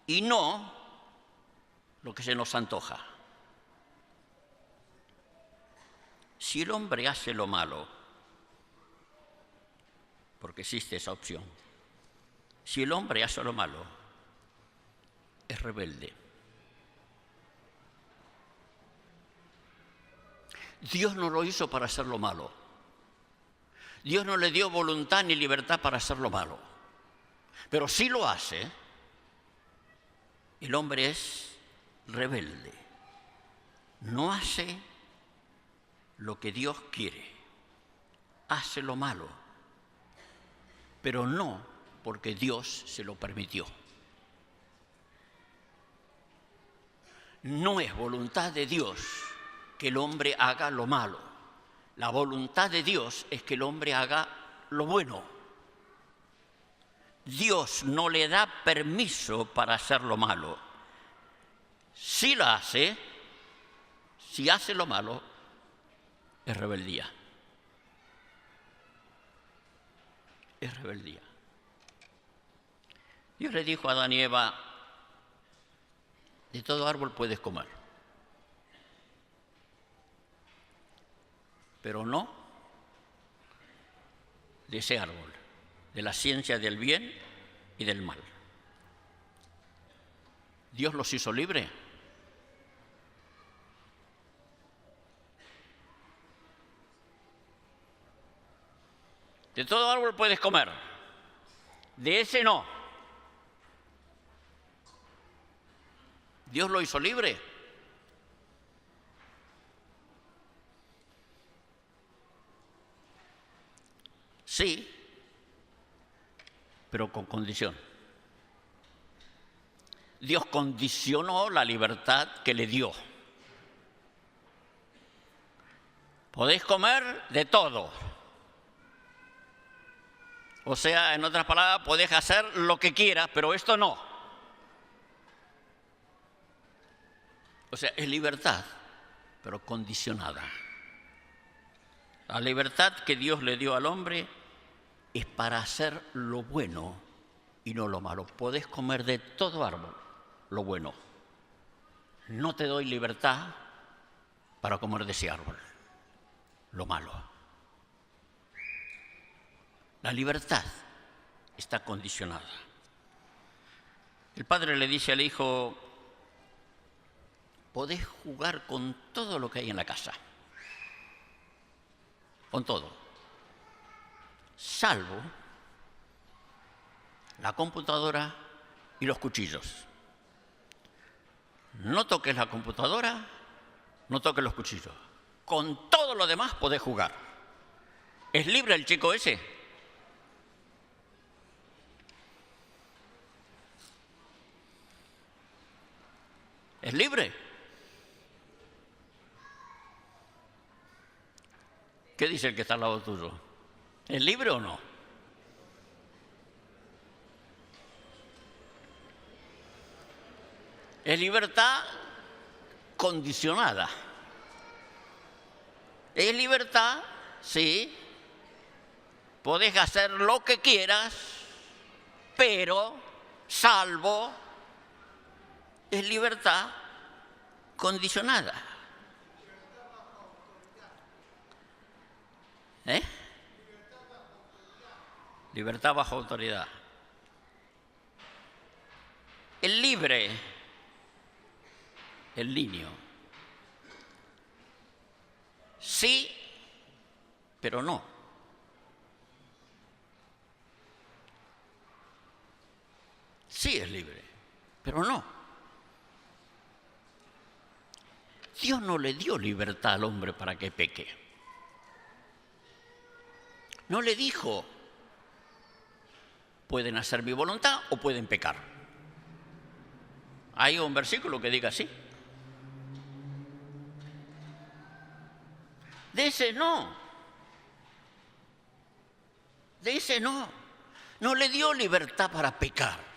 y no lo que se nos antoja. Si el hombre hace lo malo, porque existe esa opción, si el hombre hace lo malo, es rebelde. Dios no lo hizo para hacer lo malo. Dios no le dio voluntad ni libertad para hacer lo malo. Pero si lo hace, el hombre es rebelde. No hace lo que Dios quiere. Hace lo malo. Pero no porque Dios se lo permitió. No es voluntad de Dios que el hombre haga lo malo. La voluntad de Dios es que el hombre haga lo bueno. Dios no le da permiso para hacer lo malo. Si lo hace, si hace lo malo, es rebeldía. Es rebeldía. Dios le dijo a Adán y Eva, de todo árbol puedes comer, pero no de ese árbol, de la ciencia del bien y del mal. Dios los hizo libres. De todo árbol puedes comer, de ese no. Dios lo hizo libre. Sí, pero con condición. Dios condicionó la libertad que le dio. Podéis comer de todo. O sea, en otras palabras, podéis hacer lo que quieras, pero esto no. O sea, es libertad, pero condicionada. La libertad que Dios le dio al hombre es para hacer lo bueno y no lo malo. Podés comer de todo árbol lo bueno. No te doy libertad para comer de ese árbol lo malo. La libertad está condicionada. El padre le dice al hijo, podés jugar con todo lo que hay en la casa. Con todo. Salvo la computadora y los cuchillos. No toques la computadora, no toques los cuchillos. Con todo lo demás podés jugar. ¿Es libre el chico ese? ¿Es libre? ¿Qué dice el que está al lado tuyo? ¿Es libre o no? Es libertad condicionada. Es libertad, sí. Podés hacer lo que quieras, pero salvo es libertad condicionada. ¿Eh? Libertad bajo autoridad. El libre, el niño. Sí, pero no. Sí es libre, pero no. Dios no le dio libertad al hombre para que peque. No le dijo, pueden hacer mi voluntad o pueden pecar. Hay un versículo que diga así. De ese no. De ese no. No le dio libertad para pecar.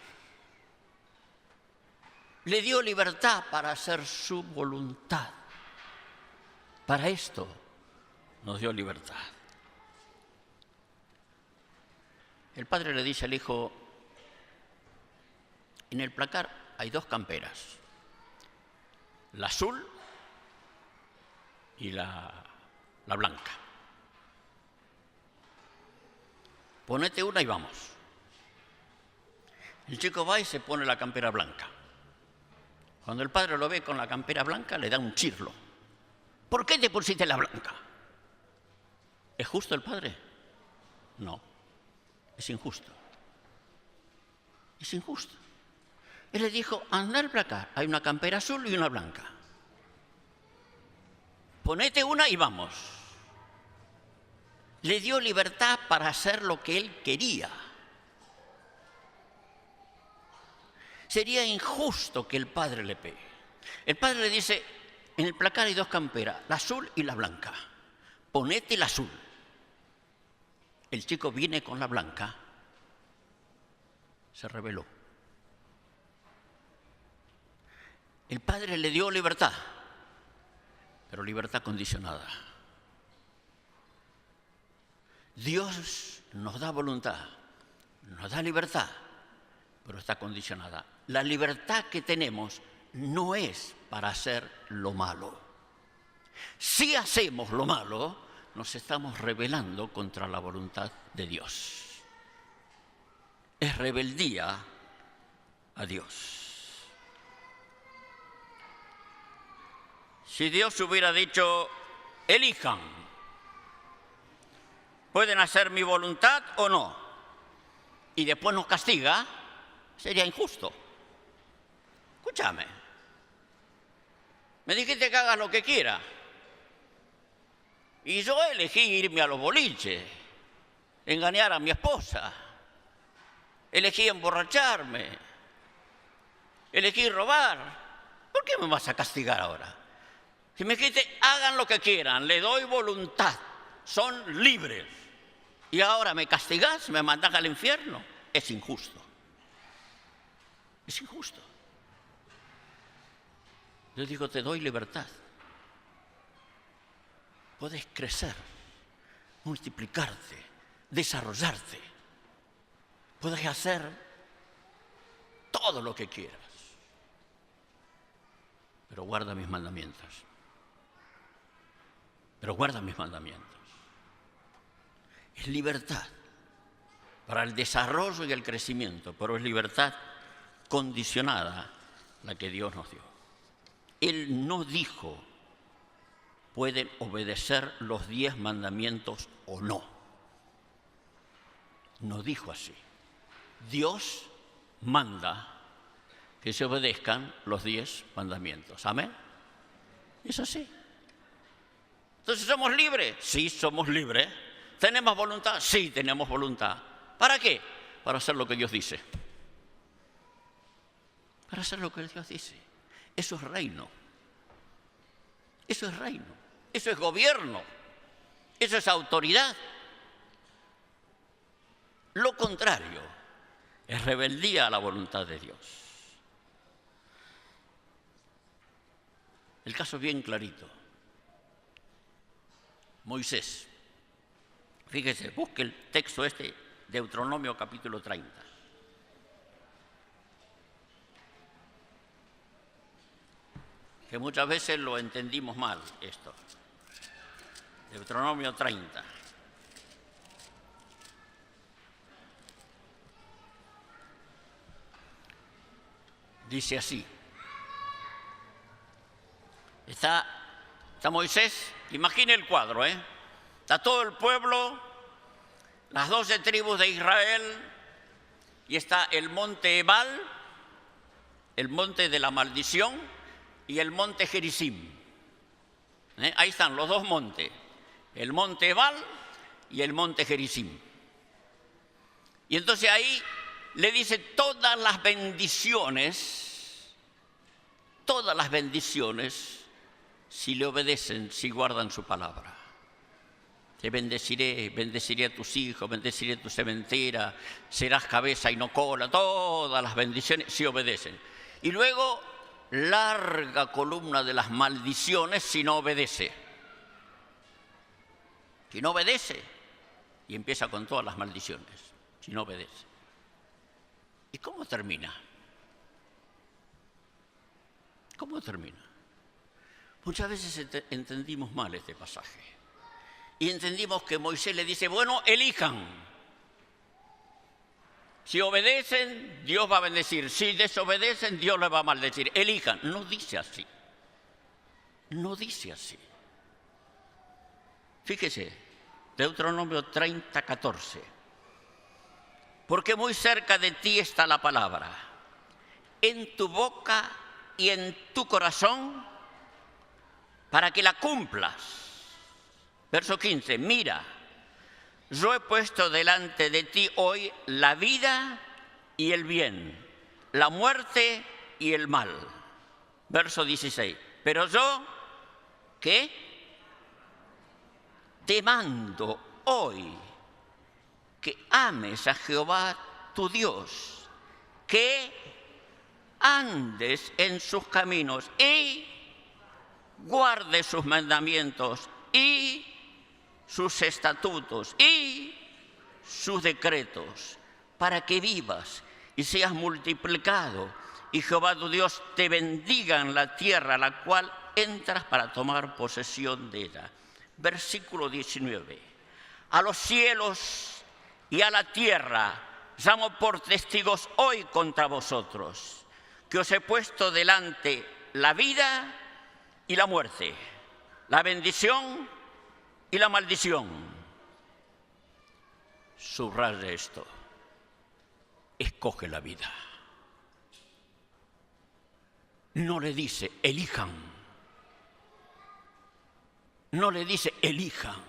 Le dio libertad para hacer su voluntad. Para esto nos dio libertad. El padre le dice al hijo, en el placar hay 2 camperas, la azul y la blanca. Ponete una y vamos. El chico va y se pone la campera blanca. Cuando el padre lo ve con la campera blanca, le da un chirlo. ¿Por qué te pusiste la blanca? ¿Es justo el padre? No, es injusto. Es injusto. Él le dijo, anda al placar, hay una campera azul y una blanca. Ponete una y vamos. Le dio libertad para hacer lo que él quería. Sería injusto que el padre le pegue. El padre le dice, en el placar hay 2 camperas, la azul y la blanca. Ponete la azul. El chico viene con la blanca. Se rebeló. El padre le dio libertad, pero libertad condicionada. Dios nos da voluntad, nos da libertad, pero está condicionada. La libertad que tenemos no es para hacer lo malo. Si hacemos lo malo, nos estamos rebelando contra la voluntad de Dios. Es rebeldía a Dios. Si Dios hubiera dicho, elijan, pueden hacer mi voluntad o no, y después nos castiga, sería injusto. Escúchame, me dijiste que hagas lo que quiera, y yo elegí irme a los boliches, engañar a mi esposa, elegí emborracharme, elegí robar. ¿Por qué me vas a castigar ahora? Si me dijiste, hagan lo que quieran, le doy voluntad, son libres. Y ahora me castigás, me mandás al infierno. Es injusto. Es injusto. Yo digo, te doy libertad. Puedes crecer, multiplicarte, desarrollarte. Puedes hacer todo lo que quieras. Pero guarda mis mandamientos. Pero guarda mis mandamientos. Es libertad para el desarrollo y el crecimiento, pero es libertad condicionada la que Dios nos dio. Él no dijo, pueden obedecer los 10 mandamientos o no. No dijo así. Dios manda que se obedezcan los 10 mandamientos. ¿Amén? Es así. Entonces, ¿somos libres? Sí, somos libres, ¿Tenemos voluntad? Sí, tenemos voluntad. ¿Para qué? Para hacer lo que Dios dice. Para hacer lo que Dios dice. Eso es reino. Eso es reino. Eso es gobierno. Eso es autoridad. Lo contrario es rebeldía a la voluntad de Dios. El caso es bien clarito. Moisés. Fíjese, busque el texto Deuteronomio capítulo 30. Que muchas veces lo entendimos mal esto. Deuteronomio 30. Dice así. Está Moisés, imagine el cuadro, Está todo el pueblo, las 12 tribus de Israel, y está el monte Ebal, el monte de la maldición, y el monte Gerizim. Ahí están los dos montes, el monte Ebal y el monte Gerizim. Y entonces ahí le dice todas las bendiciones, si le obedecen, si guardan su palabra. Te bendeciré a tus hijos, bendeciré tu sementera, serás cabeza y no cola, todas las bendiciones si obedecen. Y luego, larga columna de las maldiciones si no obedece. Si no obedece, y empieza con todas las maldiciones, si no obedece. ¿Y cómo termina? ¿Cómo termina? Muchas veces entendimos mal este pasaje. Y entendimos que Moisés le dice, bueno, elijan. Si obedecen, Dios va a bendecir. Si desobedecen, Dios les va a maldecir. Elijan. No dice así. No dice así. Fíjese, Deuteronomio 30, 14. Porque muy cerca de ti está la palabra, en tu boca y en tu corazón, para que la cumplas. Verso 15, mira, yo he puesto delante de ti hoy la vida y el bien, la muerte y el mal. Verso 16, pero yo, ¿qué? Te mando hoy que ames a Jehová tu Dios, que andes en sus caminos y guardes sus mandamientos y sus estatutos y sus decretos, para que vivas y seas multiplicado, y Jehová tu Dios te bendiga en la tierra a la cual entras para tomar posesión de ella. Versículo 19. A los cielos y a la tierra llamo por testigos hoy contra vosotros, que os he puesto delante la vida y la muerte, la bendición y la maldición. Subraya esto. Escoge la vida. No le dice elijan. No le dice elijan.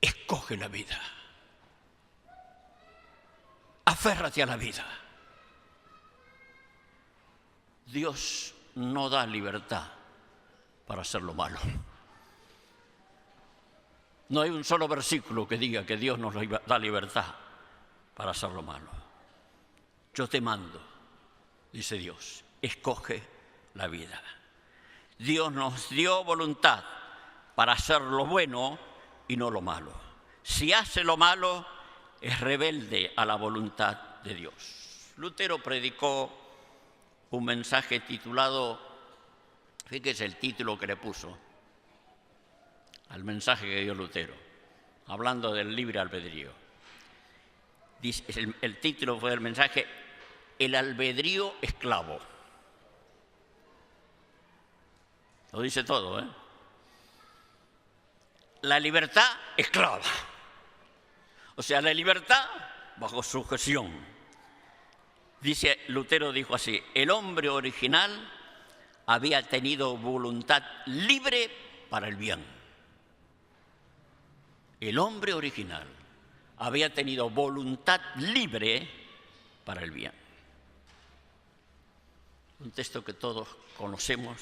Escoge la vida. Aférrate a la vida. Dios no da libertad para hacer lo malo. No hay un solo versículo que diga que Dios nos da libertad para hacer lo malo. Yo te mando, dice Dios, escoge la vida. Dios nos dio voluntad para hacer lo bueno y no lo malo. Si hace lo malo, es rebelde a la voluntad de Dios. Lutero predicó un mensaje titulado, fíjese el título que le puso al mensaje que dio Lutero, hablando del libre albedrío. Dice, el título fue del mensaje, El albedrío esclavo. Lo dice todo, La libertad esclava. O sea, la libertad bajo sujeción. Dice, Lutero dijo así, el hombre original había tenido voluntad libre para el bien. el hombre original, había tenido voluntad libre para el bien. Un texto que todos conocemos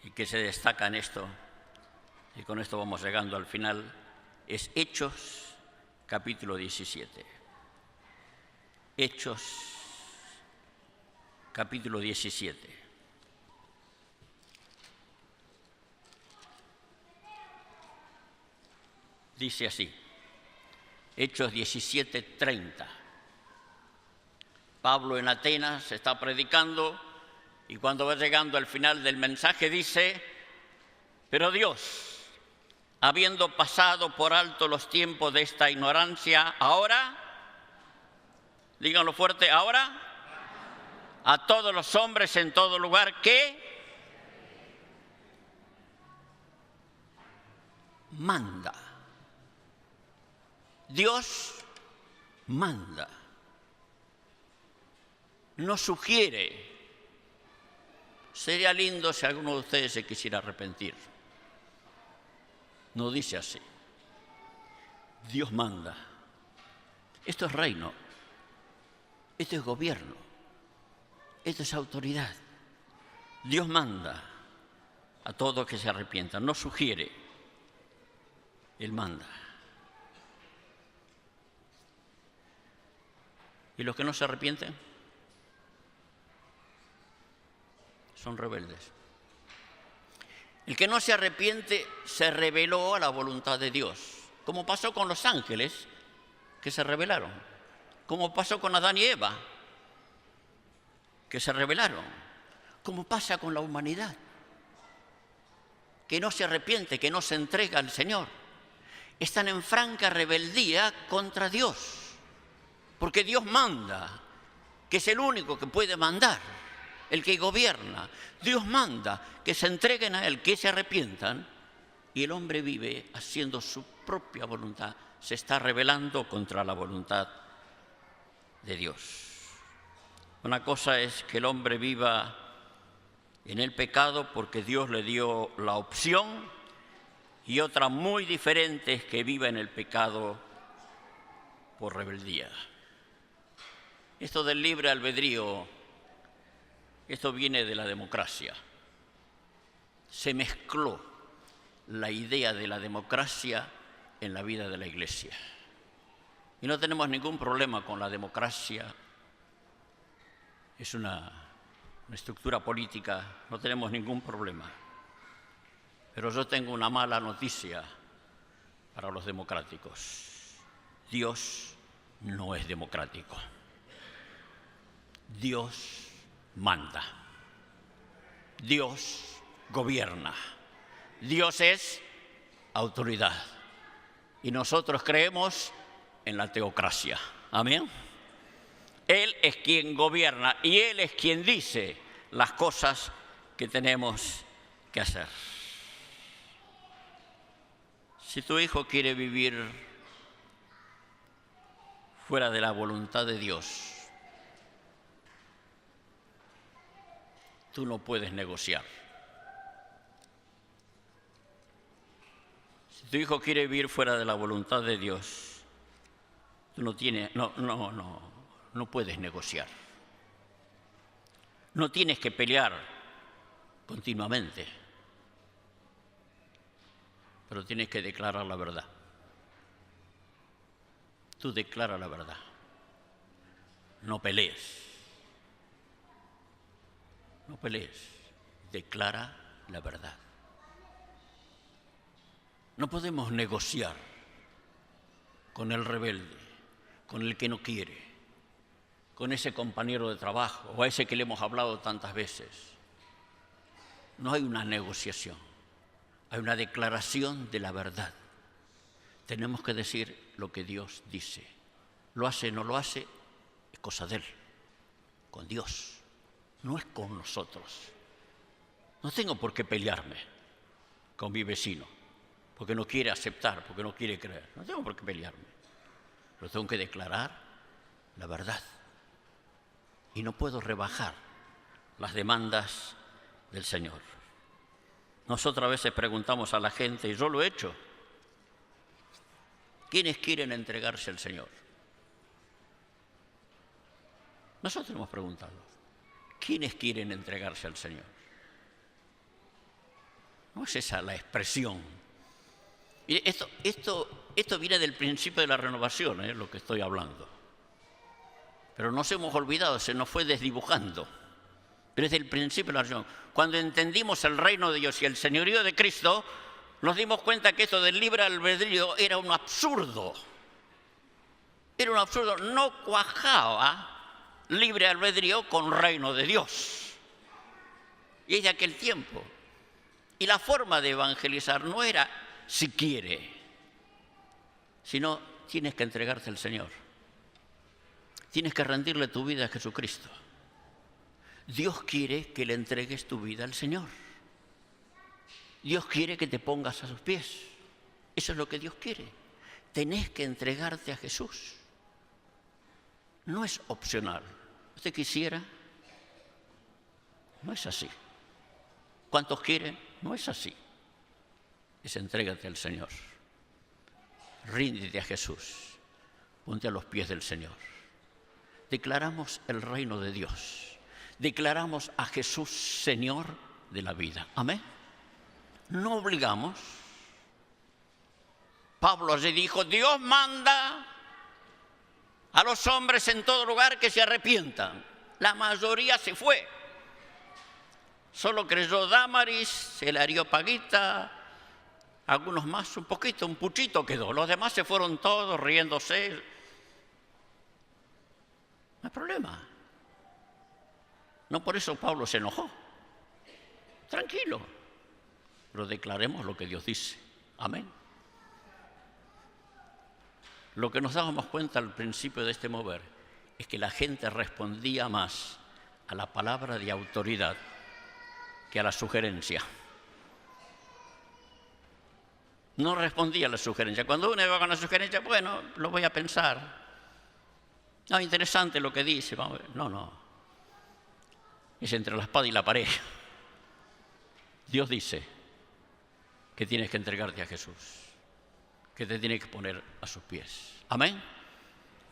y que se destaca en esto, y con esto vamos llegando al final, es Hechos, capítulo 17. Hechos, capítulo 17. Dice así, Hechos 17:30. Pablo en Atenas está predicando y cuando va llegando al final del mensaje dice, pero Dios, habiendo pasado por alto los tiempos de esta ignorancia, ahora, díganlo fuerte, ahora, a todos los hombres en todo lugar que manda. Dios manda, no sugiere. Sería lindo si alguno de ustedes se quisiera arrepentir. No dice así. Dios manda. Esto es reino. Esto es gobierno. Esto es autoridad. Dios manda a todos que se arrepientan. No sugiere. Él manda. ¿Y los que no se arrepienten? Son rebeldes. El que no se arrepiente se rebeló a la voluntad de Dios, como pasó con los ángeles que se rebelaron, como pasó con Adán y Eva, que se rebelaron, como pasa con la humanidad, que no se arrepiente, que no se entrega al Señor. Están en franca rebeldía contra Dios. Porque Dios manda, que es el único que puede mandar, el que gobierna. Dios manda que se entreguen a Él, que se arrepientan, y el hombre vive haciendo su propia voluntad. Se está rebelando contra la voluntad de Dios. Una cosa es que el hombre viva en el pecado porque Dios le dio la opción, y otra muy diferente es que viva en el pecado por rebeldía. Esto del libre albedrío, esto viene de la democracia. Se mezcló la idea de la democracia en la vida de la Iglesia. Y no tenemos ningún problema con la democracia. Es una estructura política, no tenemos ningún problema. Pero yo tengo una mala noticia para los democráticos. Dios no es democrático. Dios manda. Dios gobierna. Dios es autoridad. Y nosotros creemos en la teocracia. Amén. Él es quien gobierna y Él es quien dice las cosas que tenemos que hacer. Si tu hijo quiere vivir fuera de la voluntad de Dios, tú no puedes negociar. Si tu hijo quiere vivir fuera de la voluntad de Dios, tú no puedes negociar. No tienes que pelear continuamente, pero tienes que declarar la verdad. Tú declara la verdad. No pelees. No pelees, declara la verdad. No podemos negociar con el rebelde, con el que no quiere, con ese compañero de trabajo o a ese que le hemos hablado tantas veces. No hay una negociación, hay una declaración de la verdad. Tenemos que decir lo que Dios dice. Lo hace o no lo hace, es cosa de Él, con Dios. No es con nosotros. No tengo por qué pelearme con mi vecino, porque no quiere aceptar, porque no quiere creer. No tengo por qué pelearme. Pero tengo que declarar la verdad. Y no puedo rebajar las demandas del Señor. Nosotros a veces preguntamos a la gente, y yo lo he hecho, ¿quiénes quieren entregarse al Señor? Nosotros hemos preguntado, ¿quiénes quieren entregarse al Señor? No es esa la expresión. Mire, esto viene del principio de la renovación, lo que estoy hablando. Pero nos hemos olvidado, se nos fue desdibujando. Pero desde el principio de la renovación, cuando entendimos el reino de Dios y el señorío de Cristo, nos dimos cuenta que esto del libre albedrío era un absurdo. Era un absurdo, no cuajaba libre albedrío con reino de Dios. Y es de aquel tiempo. Y la forma de evangelizar no era si quiere, sino tienes que entregarte al Señor. Tienes que rendirle tu vida a Jesucristo. Dios quiere que le entregues tu vida al Señor. Dios quiere que te pongas a sus pies. Eso es lo que Dios quiere. Tenés que entregarte a Jesús. No es opcional. ¿Usted quisiera? No es así. ¿Cuántos quieren? No es así. Es entrégate al Señor. Ríndete a Jesús. Ponte a los pies del Señor. Declaramos el reino de Dios. Declaramos a Jesús Señor de la vida. Amén. No obligamos. Pablo allí dijo, Dios manda a los hombres en todo lugar que se arrepientan. La mayoría se fue. Solo creyó Dámaris, el Areopagita, algunos más, un poquito, un puchito quedó. Los demás se fueron todos riéndose. No hay problema. No por eso Pablo se enojó. Tranquilo. Pero declaremos lo que Dios dice. Amén. Lo que nos dábamos cuenta al principio de este mover es que la gente respondía más a la palabra de autoridad que a la sugerencia. No respondía a la sugerencia. Cuando uno va con la sugerencia, bueno, lo voy a pensar. No, interesante lo que dice. Vamos a ver. No. Es entre la espada y la pared. Dios dice que tienes que entregarte a Jesús, que te tienes que poner a sus pies. Amén.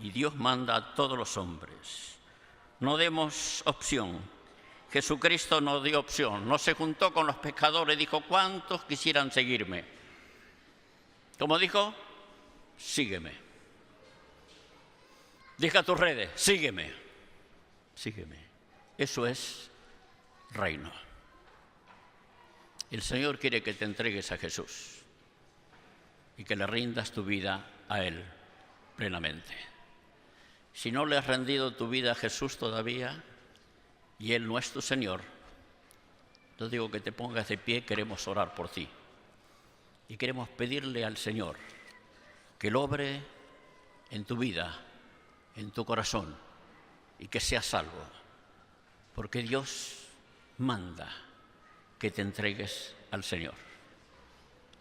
Y Dios manda a todos los hombres. No demos opción. Jesucristo no dio opción. No se juntó con los pescadores. Dijo, ¿cuántos quisieran seguirme? ¿Cómo dijo? Sígueme. Deja tus redes. Sígueme. Sígueme. Eso es reino. El Señor quiere que te entregues a Jesús y que le rindas tu vida a Él plenamente. Si no le has rendido tu vida a Jesús todavía y Él no es tu Señor, yo digo que te pongas de pie, queremos orar por ti. Y queremos pedirle al Señor que Él obre en tu vida, en tu corazón, y que seas salvo. Porque Dios manda que te entregues al Señor.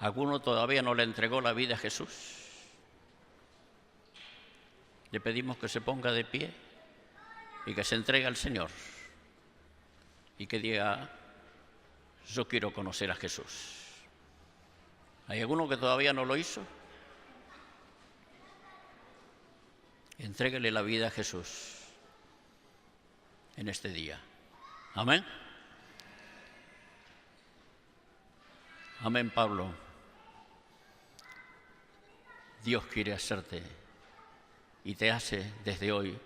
¿Alguno todavía no le entregó la vida a Jesús? Le pedimos que se ponga de pie y que se entregue al Señor. Y que diga, yo quiero conocer a Jesús. ¿Hay alguno que todavía no lo hizo? Entréguele la vida a Jesús en este día. Amén. Amén, Pablo. Dios quiere hacerte y te hace desde hoy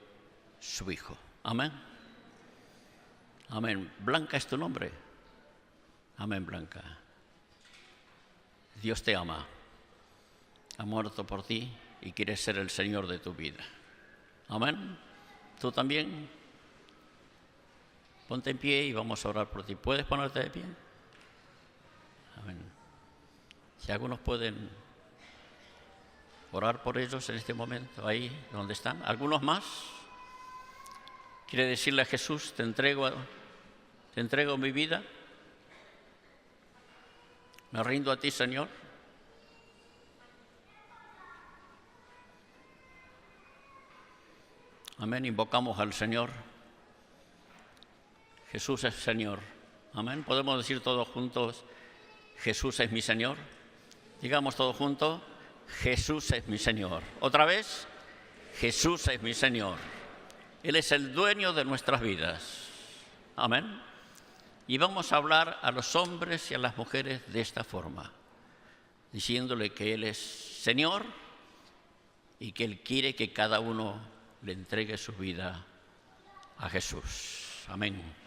su hijo. Amén. Amén. Blanca es tu nombre. Amén, Blanca. Dios te ama, ha muerto por ti y quiere ser el Señor de tu vida. Amén. ¿Tú también? Ponte en pie y vamos a orar por ti. ¿Puedes ponerte de pie? Amén. Si algunos pueden orar por ellos en este momento, ahí donde están. ¿Algunos más? ¿Quiere decirle a Jesús, te entrego mi vida? Me rindo a ti, Señor. Amén. Invocamos al Señor. Jesús es Señor. Amén. Podemos decir todos juntos, Jesús es mi Señor. Digamos todos juntos, Jesús es mi Señor. Otra vez, Jesús es mi Señor. Él es el dueño de nuestras vidas. Amén. Y vamos a hablar a los hombres y a las mujeres de esta forma, diciéndole que Él es Señor y que Él quiere que cada uno le entregue su vida a Jesús. Amén.